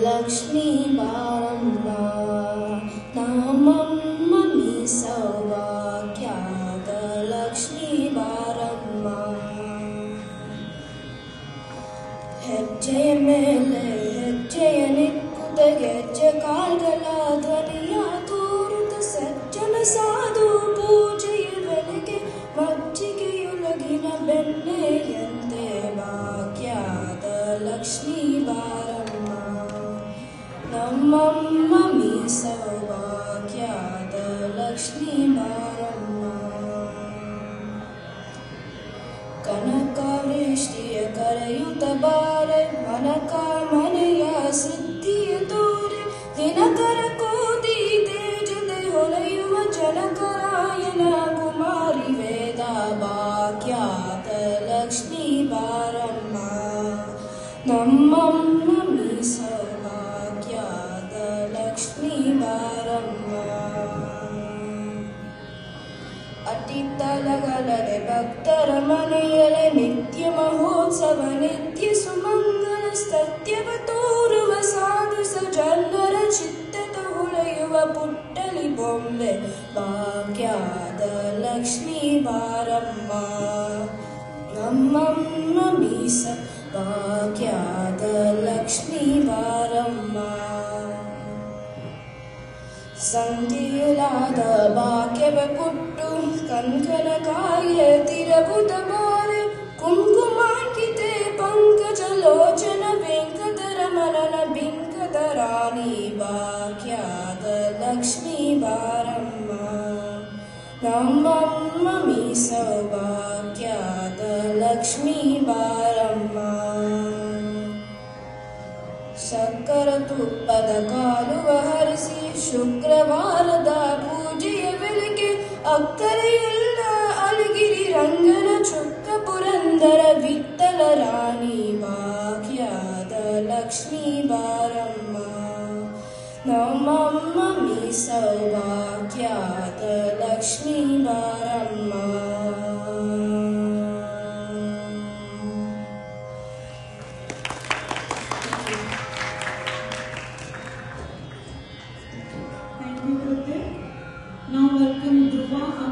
ಲಕ್ಷ್ಮೀ ಬಾರಮ್ಮ ನಮ್ಮಮ್ಮ ಮೀ ಸೌಭಾಗ್ಯದ ಲಕ್ಷ್ಮೀ ಬಾರಮ್ಮ. ಹೆಜ್ಜೆಯ ಮೇಲೆ ಹೆಜ್ಜೆಯನ್ನಿಕ್ಕುತ್ತ ಗೆಜ್ಜೆ ಕಾಲ್ಗಳ ಧ್ವನಿಯ ತೋರುತ್ತ ಸಜ್ಜನ ಸಾಧು ಪೂಜೆಯ ಬೆಲೆಗೆ ಮಜ್ಜಿಗೆಯೊಳಗಿನ ಬೆಣ್ಣೆಯಂತೆ ಭಾಗ್ಯದ ಲಕ್ಷ್ಮೀ ಬಾರಮ್ಮ ನಮ್ಮಮ್ಮ ಮೀ ಸೌಭಾಗ್ಯದ ಲಕ್ಷ್ಮೀ ಬಾರಮ್ಮ. ಕನಕವೃಷ್ಟಿಯ ಕರೆಯುತ್ತ ಬಾರೆ ಮನಕ ಮನೆಯ ಸಿದ್ಧಿಯ ತೋರೆ ದಿನಕರ ಕೋದಿ ತೇಜದೆ ಹೊಳೆಯುವ ಜನಕರಾಯನ ಕುಮಾರಿ ವೇದ ಭಾಗ್ಯದ ಲಕ್ಷ್ಮೀ ಬಾರಮ್ಮ ನಮ್ಮಮ್ಮ ಮೀ ಸೌಭಾಗ್ಯದ ಲಕ್ಷ್ಮೀ ಬಾರಮ್ಮ. ಅತಿಥಲಗಲದೆ ಭಕ್ತರ ಮನೆಯಲೆ ನಿತ್ಯ ಮಹೋತ್ಸವ ನಿತ್ಯ ಸುಮಂಗಲ ಸತ್ಯವ ತೋರುವ ಸಾಧು ಸಜನರ ಚಿತ್ತದ ಹೊಳೆಯುವ ಪುಟ್ಟಲಿ ಬೊಂಬೆ ಭಾಗ್ಯದ ಲಕ್ಷ್ಮೀ ಬಾರಮ್ಮ ನಮ್ಮಮ್ಮ ಮೀ ಸೌಭಾಗ್ಯದ ಲಕ್ಷ್ಮೀ ಬಾರಮ್ಮ. ಸಂಧಿಯಲಾದ ಭಾಗ್ಯವ ಕೊಟ್ಟು ಕಂಕನ ಕಾಯ ತಿರಬುದ ಬಾರೆ ಕುಂಕುಮಾಂಕಿತೆ ಪಂಕಜ ಲೋಚನ ವೆಂಕಟರಮಣನ ಬಿಂಕದ ರಾಣಿ ಭಾಗ್ಯದ ಲಕ್ಷ್ಮೀ ಬಾರಮ್ಮ ನಮ್ಮಮ್ಮ ಮೀ ಸೌಭಾಗ್ಯದ ಲಕ್ಷ್ಮೀ ಬಾರಮ್ಮ. ಸಕ್ಕರ ತುಪ್ಪದ ಕಾಲುವ ಹರಿಸಿ ಶುಕ್ರವಾರದ ಪೂಜೆಯ ಬೆಳಗ್ಗೆ ಅಕ್ಕರೆಯುಳ್ಳ ಅಲಗಿರಿ ರಂಗನ ಚೊಕ್ಕ ಪುರಂದರ ವಿಠ್ಠಲ ರಾಣಿ ಭಾಗ್ಯದ ಲಕ್ಷ್ಮೀ ಬಾರಮ್ಮ ನಮ್ಮಮ್ಮ ಮೀ ಸೌಭಾಗ್ಯದ ಲಕ್ಷ್ಮೀ ಬಾರಮ್ಮ.